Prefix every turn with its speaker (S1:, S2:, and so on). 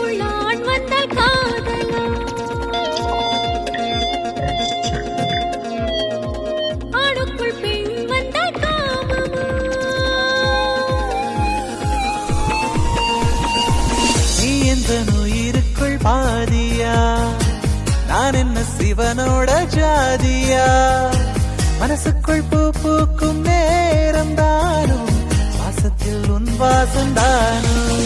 S1: பெண்ணுக்குள் ஆண் வந்தால் காதலா, ஆணுக்குள் பெண் வந்தால் காமமா?
S2: நீ எந்த உயிருக்குள் பாதியா, நான் என்ன சிவனோட ஜாதியா? மனசுக்குள் பூ பூக்கும் நேரம் தானும், வாசத்தில் உன் வாசம் தானும்.